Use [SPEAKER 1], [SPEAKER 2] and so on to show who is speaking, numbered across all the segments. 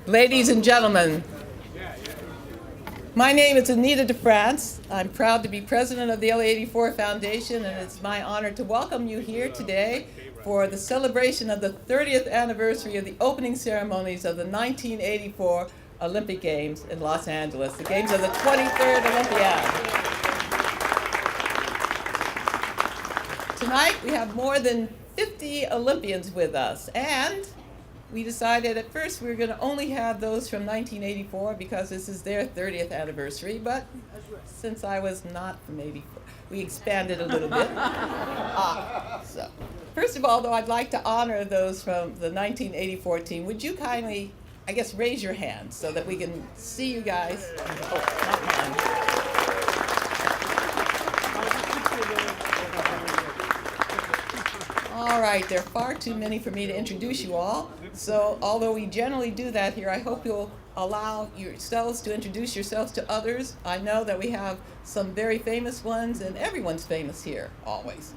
[SPEAKER 1] Ladies and gentlemen, my name is Anita DeFrance. I'm proud to be president of the LA84 Foundation, and it's my honor to welcome you here today for the celebration of the 30th anniversary of the opening ceremonies of the 1984 Olympic Games in Los Angeles, the games of the 23rd Olympiad. Tonight we have more than 50 Olympians with us, and we decided at first we were going to only have those from 1984 because this is their 30th anniversary, but since I was not from 84, we expanded a little bit. So, first of all, though, I'd like to honor those from the 1984 team. Would you kindly, I guess, raise your hands so that we can see you guys? Oh, not mine. All right, there are far too many for me to introduce you all. So although we generally do that here, I hope you'll allow yourselves to introduce yourselves to others. I know that we have some very famous ones, and everyone's famous here, always.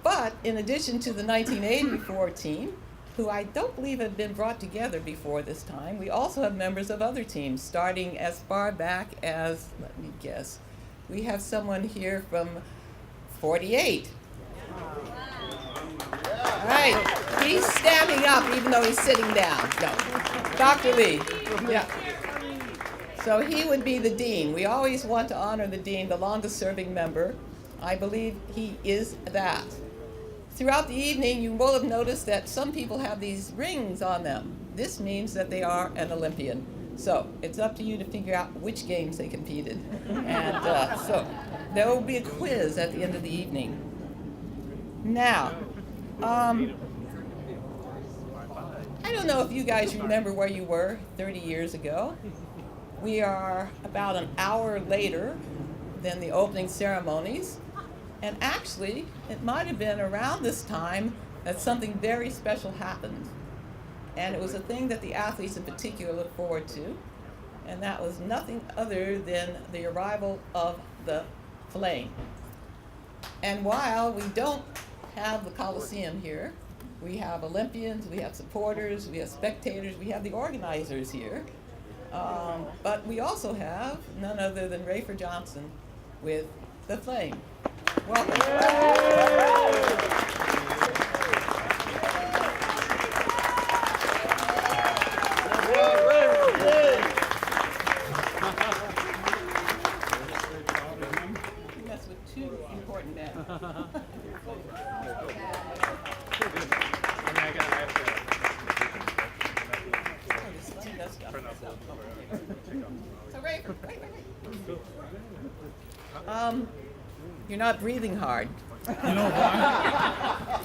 [SPEAKER 1] But in addition to the 1984 team, who I don't believe have been brought together before this time, we also have members of other teams, starting as far back as, let me guess, we have someone here from 48. All right, he's standing up even though he's sitting down. No, Dr. Lee. Yeah. So he would be the dean. We always want to honor the dean, the longest serving member. I believe he is that. Throughout the evening, you will have noticed that some people have these rings on them. This means that they are an Olympian. So it's up to you to figure out which games they competed. And so there will be a quiz at the end of the evening. Now, I don't know if you guys remember where you were 30 years ago. We are about an hour later than the opening ceremonies. And actually, it might have been around this time that something very special happened. And it was a thing that the athletes in particular look forward to. And that was nothing other than the arrival of the flame. And while we don't have the Coliseum here, we have Olympians, we have supporters, we have spectators, we have the organizers here. But we also have none other than Rafer Johnson with the flame. Welcome. That's with two important men. So Rafer, wait. You're not breathing hard.
[SPEAKER 2] You know why?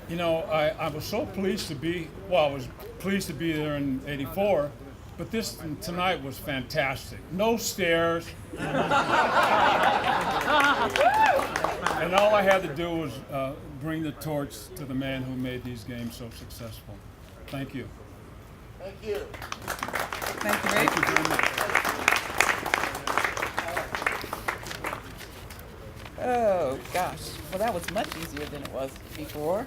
[SPEAKER 2] You know, I was so pleased to be, well, I was pleased to be there in '84, but this tonight was fantastic. No stairs. And all I had to do was bring the torch to the man who made these games so successful. Thank you.
[SPEAKER 3] Thank you.
[SPEAKER 1] Thank you, Rafer.
[SPEAKER 2] Thank you very much.
[SPEAKER 1] Oh, gosh. Well, that was much easier than it was before.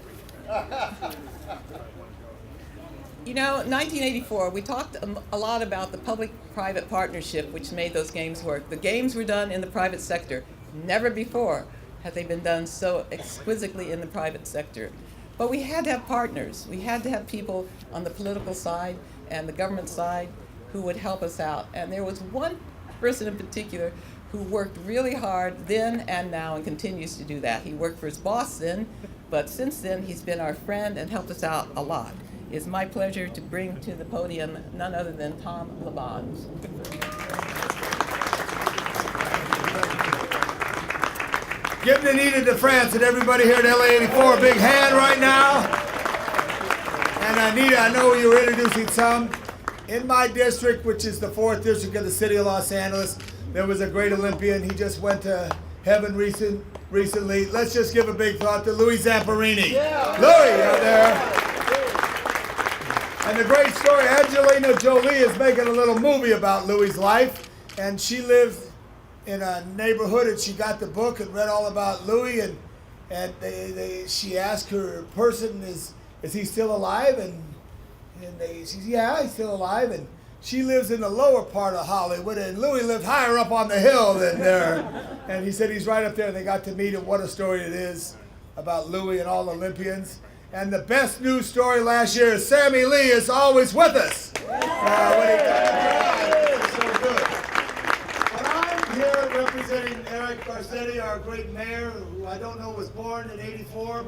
[SPEAKER 1] You know, 1984, we talked a lot about the public-private partnership which made those games work. The games were done in the private sector. Never before had they been done so exquisitely in the private sector. But we had to have partners. We had to have people on the political side and the government side who would help us out. And there was one person in particular who worked really hard then and now and continues to do that. He worked for his boss then, but since then he's been our friend and helped us out a lot. It's my pleasure to bring to the podium none other than Tom LeBon.
[SPEAKER 3] Give Anita DeFrance and everybody here at LA84 a big hand right now. And Anita, I know you were introducing some. In my district, which is the 4th district of the city of Los Angeles, there was a great Olympian. He just went to heaven recently. Let's just give a big thought to Louis Zamperini. Yeah. Louis, out there. And the great story, Angelina Jolie is making a little movie about Louis' life. And she lived in a neighborhood, and she got the book and read all about Louis. And she asked her person, is he still alive? And she said, yeah, he's still alive. And She lives in the lower part of Hollywood, and Louis lived higher up on the hill than there. And he said he's right up there. They got to meet him. What a story it is about Louis and all Olympians. And the best news story last year is Sammy Lee is always with us. When he got so good. But I'm here representing Eric Garcetti, our great mayor, who I don't know was born in '84,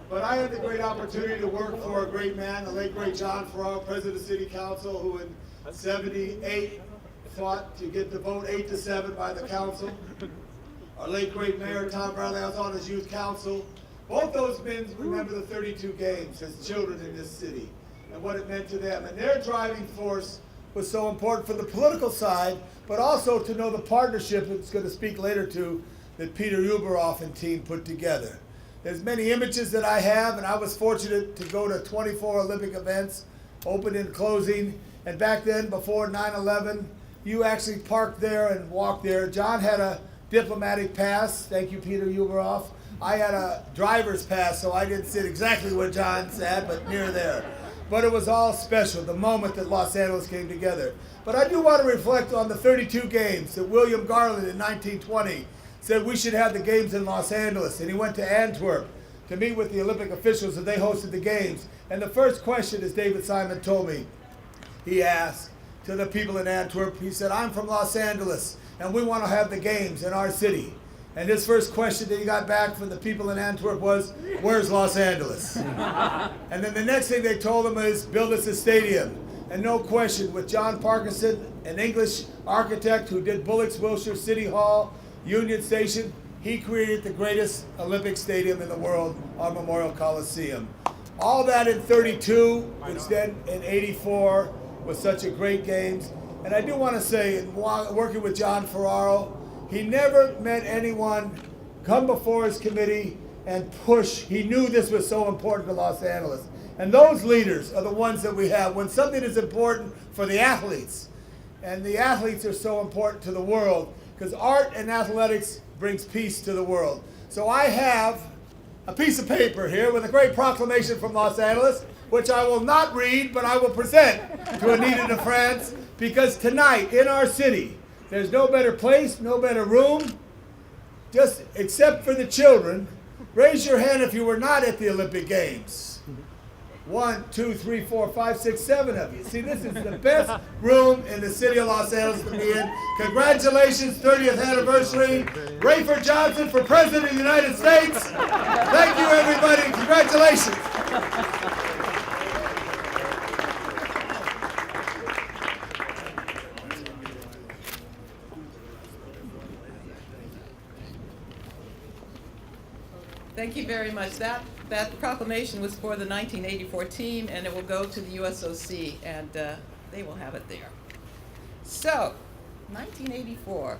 [SPEAKER 3] but I had the great opportunity to work for a great man, the late great John Ferraro, president of City Council, who in '78 fought to get the vote 8-7 by the council. Our late great mayor, Tom Bradley, I was on his youth council. Both those men remember the 32 games as children in this city and what it meant to them. And their driving force was so important for the political side, but also to know the partnership it's going to speak later to that Peter Uberoff and team put together. There's many images that I have, and I was fortunate to go to 24 Olympic events, open and closing. And back then, before 9/11, you actually parked there and walked there. John had a diplomatic pass. Thank you, Peter Uberoff. I had a driver's pass, so I didn't sit exactly where John sat, but near there. But it was all special, the moment that Los Angeles came together. But I do want to reflect on the 32 games that William Garland in 1920 said we should have the games in Los Angeles. And he went to Antwerp to meet with the Olympic officials and they hosted the games. And the first question, as David Simon told me, he asked to the people in Antwerp, he said, I'm from Los Angeles and we want to have the games in our city. And his first question that he got back from the people in Antwerp was, where's Los Angeles? And then the next thing they told him is, build us a stadium. And no question, with John Parkinson, an English architect who did Bullocks, Wilshire, City Hall, Union Station, he created the greatest Olympic stadium in the world, our Memorial Coliseum. All that in 32, which then in '84 was such a great games. And I do want to say, while working with John Ferraro, he never met anyone come before his committee and push. He knew this was so important to Los Angeles. And those leaders are the ones that we have. When something is important for the athletes, and the athletes are so important to the world, because art and athletics brings peace to the world. So I have a piece of paper here with a great proclamation from Los Angeles, which I will not read, but I will present to Anita de France, because tonight in our city, there's no better place, no better room, just except for the children. Raise your hand if you were not at the Olympic Games. 1, 2, 3, 4, 5, 6, 7 of you. See, this is the best room in the city of Los Angeles to be in. Congratulations, 30th anniversary. Rayford Johnson for President of the United States. Thank you, everybody. Congratulations.
[SPEAKER 1] Thank you very much. That proclamation was for the 1984 team, and it will go to the USOC, and they will have it there. So, 1984.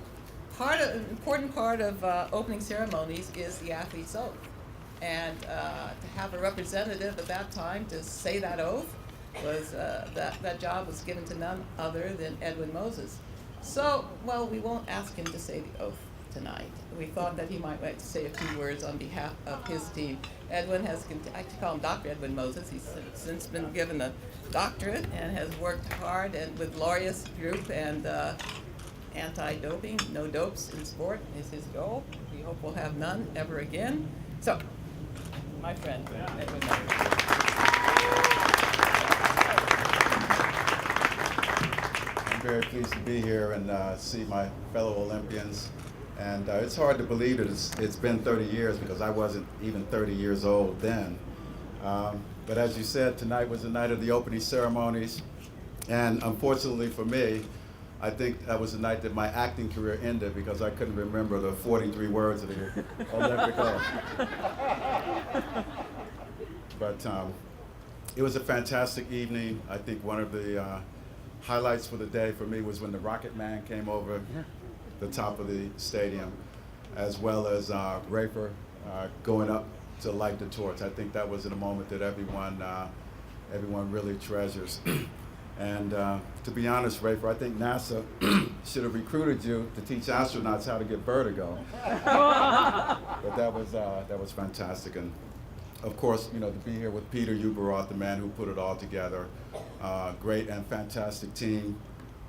[SPEAKER 1] An important part of opening ceremonies is the athlete's oath. And to have a representative at that time to say that oath was, that job was given to none other than Edwin Moses. So, well, we won't ask him to say the oath tonight. We thought that he might like to say a few words on behalf of his team. Edwin has, I call him Dr. Edwin Moses. He's since been given a doctorate and has worked hard and with Laureus Group, and anti-doping, no dopes in sport is his goal. We hope we'll have none ever again. So, my friend, Edwin Moses.
[SPEAKER 4] I'm very pleased to be here and see my fellow Olympians. And it's hard to believe that it's been 30 years, because I wasn't even 30 years old then. But as you said, tonight was the night of the opening ceremonies. And unfortunately for me, I think that was the night that my acting career ended, because I couldn't remember the 43 words of the Olympic oath. But it was a fantastic evening. I think one of the highlights for the day for me was when the Rocket Man came over the top of the stadium, as well as Rafer going up to light the torch. I think that was in a moment that everyone really treasures. And to be honest, Rafer, I think NASA should have recruited you to teach astronauts how to get vertigo. But that was fantastic. And of course, you know, to be here with Peter Uberoff, the man who put it all together, great and fantastic team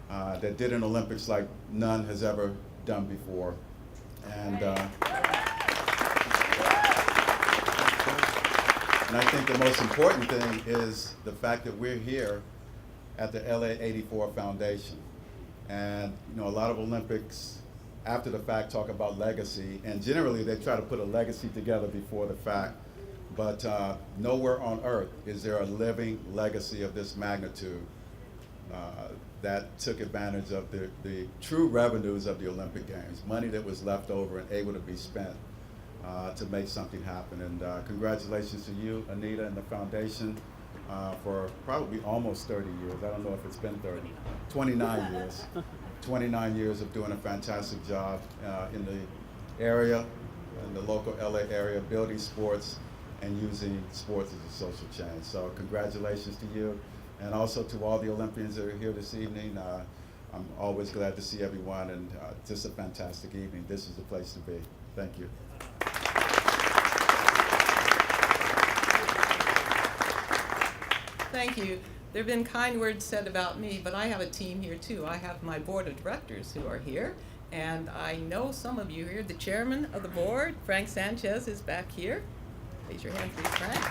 [SPEAKER 4] that did an Olympics like none has ever done before. And I think the most important thing is the fact that we're here at the LA84 Foundation. And you know, a lot of Olympics after the fact talk about legacy, and generally they try to put a legacy together before the fact. But nowhere on earth is there a living legacy of this magnitude that took advantage of the true revenues of the Olympic Games, money that was left over and able to be spent to make something happen. And congratulations to you, Anita, and the foundation for probably almost 30 years. I don't know if it's been 30, 29 years. 29 years of doing a fantastic job in the area, in the local LA area, building sports and using sports as a social change. So congratulations to you, and also to all the Olympians that are here this evening. I'm always glad to see everyone, and just a fantastic evening. This is the place to be. Thank you.
[SPEAKER 1] Thank you. There have been kind words said about me, but I have a team here too. I have my board of directors who are here, and I know some of you here. The chairman of the board, Frank Sanchez, is back here. Raise your hand, please, Frank.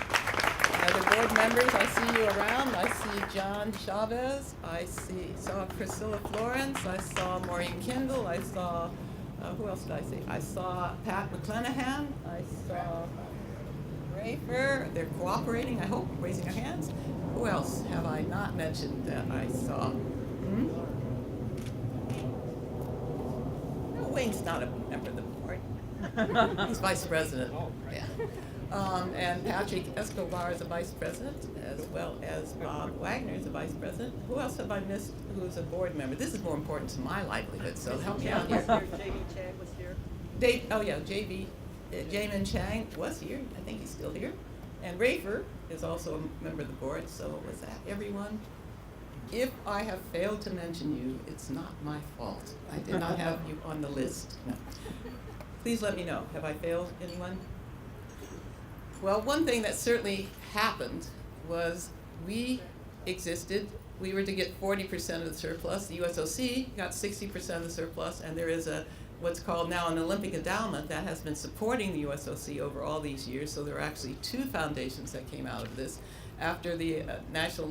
[SPEAKER 1] Other board members, I see you around. I see John Chavez. I saw Priscilla Florence. I saw Maureen Kendall. I saw, who else did I see? I saw Pat McClenahan. I saw Rafer. They're cooperating, I hope, raising their hands. Who else have I not mentioned that I saw? No, Wayne's not a member of the board. He's vice president. Yeah. And Patrick Escobar is a vice president, as well as Bob Wagner is a vice president. Who else have I missed who's a board member? This is more important to my livelihood, so help me out here.
[SPEAKER 5] J.B. Chang was here.
[SPEAKER 1] Jamin Chang was here. I think he's still here. And Rafer is also a member of the board, so was that everyone? If I have failed to mention you, it's not my fault. I did not have you on the list. No. Please let me know. Have I failed anyone? Well, one thing that certainly happened was we existed. We were to get 40% of the surplus. The USOC got 60% of the surplus, and there is what's called now an Olympic endowment that has been supporting the USOC over all these years. So there are actually two foundations that came out of this. After the National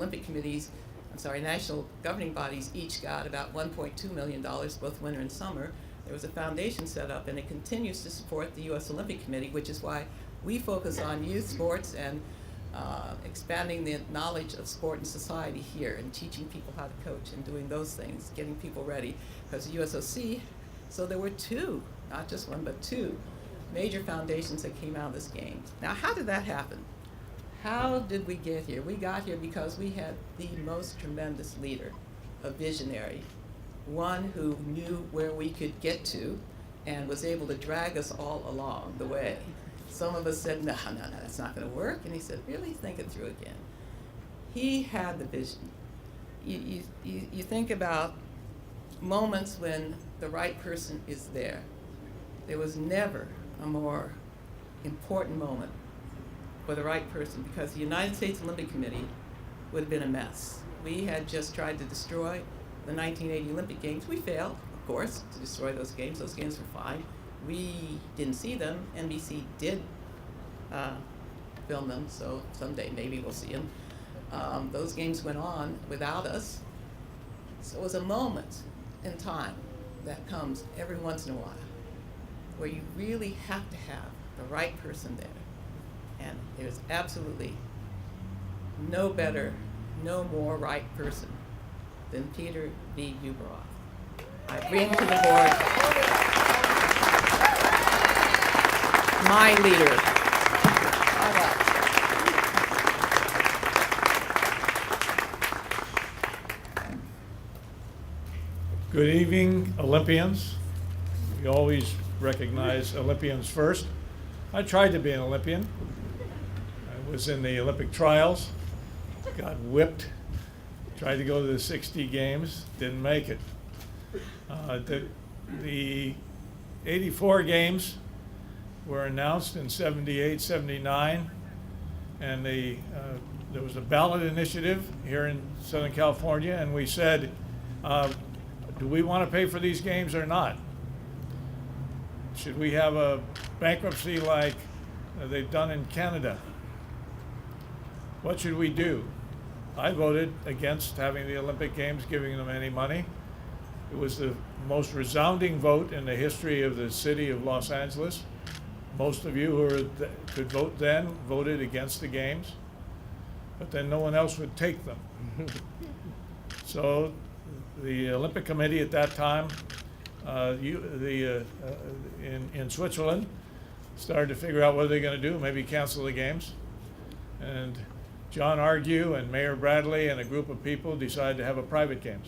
[SPEAKER 1] governing bodies each got about $1.2 million, both winter and summer. There was a foundation set up, and it continues to support the U.S. Olympic Committee, which is why we focus on youth sports and expanding the knowledge of sport and society here, and teaching people how to coach and doing those things, getting people ready. Because the USOC, so there were two, not just one, but two major foundations that came out of this game. Now, how did that happen? How did we get here? We got here because we had the most tremendous leader, a visionary, one who knew where we could get to and was able to drag us all along the way. Some of us said, no, that's not going to work. And he said, really, think it through again. He had the vision. You think about moments when the right person is there. There was never a more important moment for the right person, because the United States Olympic Committee would have been a mess. We had just tried to destroy the 1980 Olympic Games. We failed, of course, to destroy those games. Those games were fine. We didn't see them. NBC did film them, so someday maybe we'll see them. Those games went on without us. So it was a moment in time that comes every once in a while where you really have to have the right person there. And there's absolutely no better, no more right person than Peter V. Uberoth. I bring to the board my leader.
[SPEAKER 6] Good evening, Olympians. We always recognize Olympians first. I tried to be an Olympian. I was in the Olympic trials, got whipped, tried to go to the 60 games, didn't make it. The 84 games were announced in 78, 79, and the there was a ballot initiative here in Southern California, and we said, do we want to pay for these games or not? Should we have a bankruptcy like they've done in Canada? What should we do? I voted against having the Olympic Games, giving them any money. It was the most resounding vote in the history of the city of Los Angeles. Most of you who could vote then voted against the games, but then no one else would take them. So the Olympic Committee at that time in Switzerland started to figure out what they're going to do, maybe cancel the games. And John Argue and Mayor Bradley and a group of people decided to have a private games.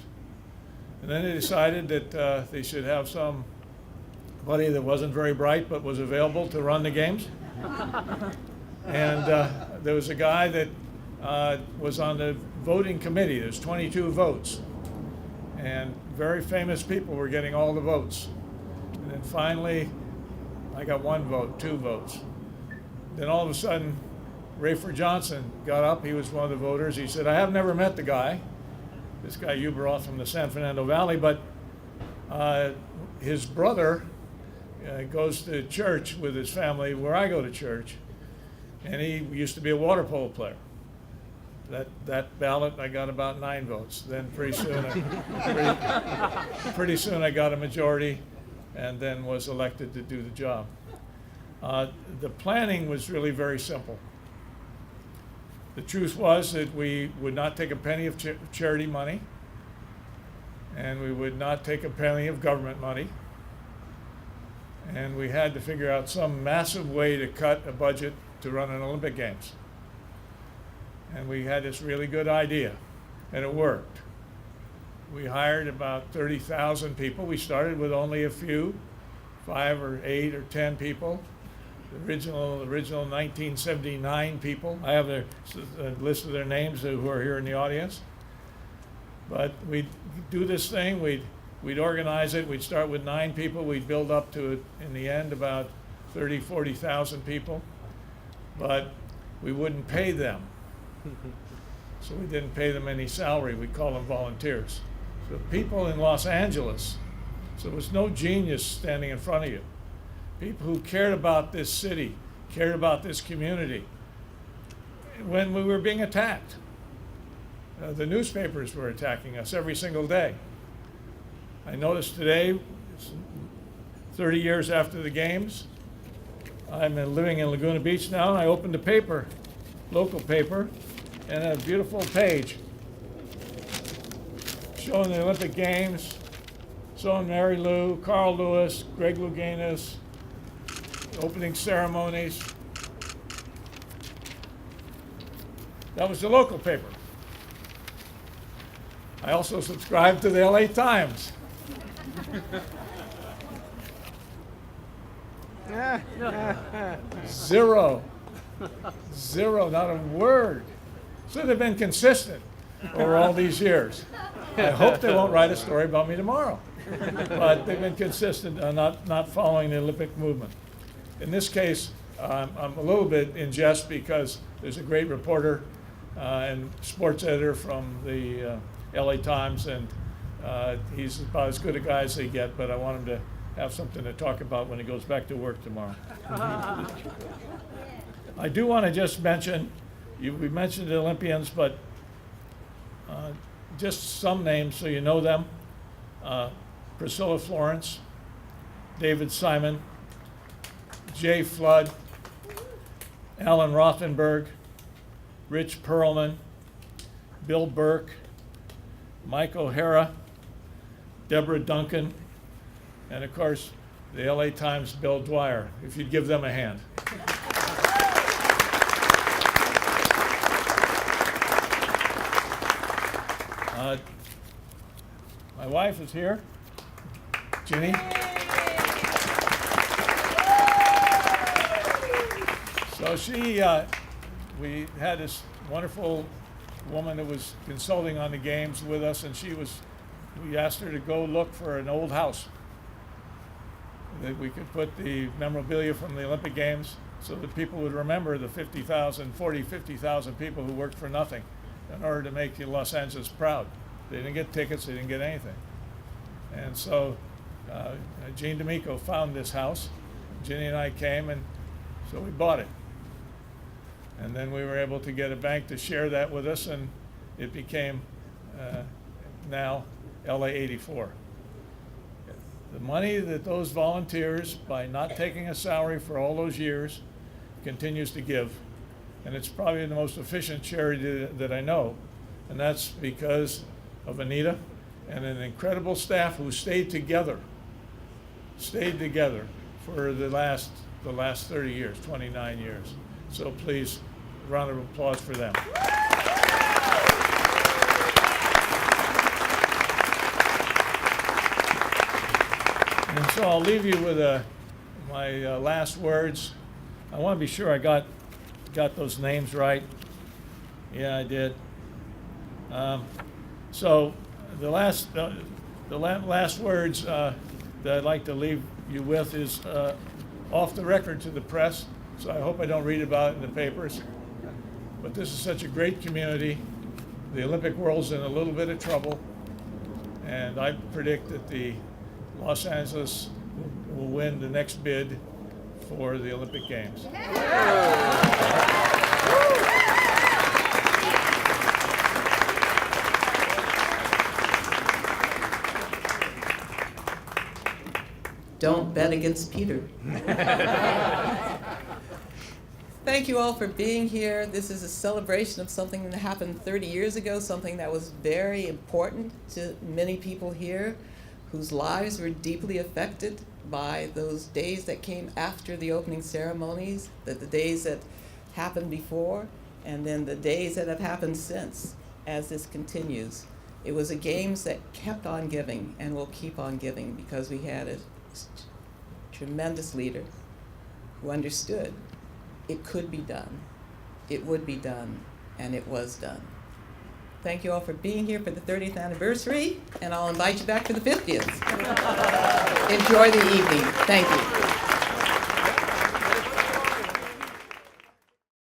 [SPEAKER 6] And then they decided that they should have somebody that wasn't very bright but was available to run the games. And there was a guy that was on the voting committee. There's 22 votes. And very famous people were getting all the votes. And then finally, I got 1 vote, 2 votes. Then all of a sudden, Rafer Johnson got up. He was one of the voters. He said, I have never met the guy, this guy Uberoth from the San Fernando Valley, but his brother goes to church with his family where I go to church, and he used to be a water polo player. That ballot, I got about 9 votes. Then pretty soon I got a majority and then was elected to do the job. The planning was really very simple. The truth was that we would not take a penny of charity money, and we would not take a penny of government money, and we had to figure out some massive way to cut a budget to run an Olympic Games. And we had this really good idea, and it worked. We hired about 30,000 people. We started with only a few, 5 or 8 or 10 people. The original 1979 people. I have a list of their names who are here in the audience. But we'd do this thing, we'd organize it, we'd start with 9 people, we'd build up to, in the end, about 30, 40,000 people. But we wouldn't pay them. So we didn't pay them any salary. We call them volunteers. So people in Los Angeles, so there was no genius standing in front of you. People who cared about this city, cared about this community. When we were being attacked, the newspapers were attacking us every single day. I noticed today, 30 years after the games, I'm living in Laguna Beach now, and I opened a paper, local paper, and a beautiful page showing the Olympic Games, showing Mary Lou, Carl Lewis, Greg Louganis, opening ceremonies. That was the local paper. I also subscribed to the LA Times. Zero, not a word. So they've been consistent over all these years. I hope they won't write a story about me tomorrow. But they've been consistent on not following the Olympic movement. In this case, I'm a little bit in jest because there's a great reporter and sports editor from the LA Times, and he's about as good a guy as they get, but I want him to have something to talk about when he goes back to work tomorrow. I do want to just mention, we mentioned the Olympians, but just some names so you know them. Priscilla Florence, David Simon, Jay Flood, Alan Rothenberg, Rich Perlman, Bill Burke, Mike O'Hara, Deborah Duncan, and of course, the LA Times' Bill Dwyer, if you'd give them a hand. My wife is here, Ginny. So we had this wonderful woman that was consulting on the games with us, and we asked her to go look for an old house that we could put the memorabilia from the Olympic Games. so that people would remember the 50,000 people who worked for nothing in order to make Los Angeles proud. They didn't get tickets, they didn't get anything. And so Gene D'Amico found this house. Ginny and I came, and so we bought it. And then we were able to get a bank to share that with us, and it became now LA84. The money that those volunteers, by not taking a salary for all those years, continues to give. And it's probably the most efficient charity that I know. And that's because of Anita and an incredible staff who stayed together for the last 30 years, 29 years. So please, a round of applause for them. And so I'll leave you with my last words. I want to be sure I got those names right. Yeah, I did. So the last words that I'd like to leave you with is off the record to the press. So I hope I don't read about it in the papers. But this is such a great community. The Olympic world's in a little bit of trouble, and I predict that the Los Angeles will win the next bid for the Olympic Games.
[SPEAKER 1] Don't bet against Peter. Thank you all for being here. This is a celebration of something that happened 30 years ago, something that was very important to many people here whose lives were deeply affected by those days that came after the opening ceremonies, the days that happened before, and then the days that have happened since as this continues. It was a games that kept on giving and will keep on giving because we had a tremendous leader who understood it could be done, it would be done, and it was done. Thank you all for being here for the 30th anniversary, and I'll invite you back for the 50th. Enjoy the evening. Thank you.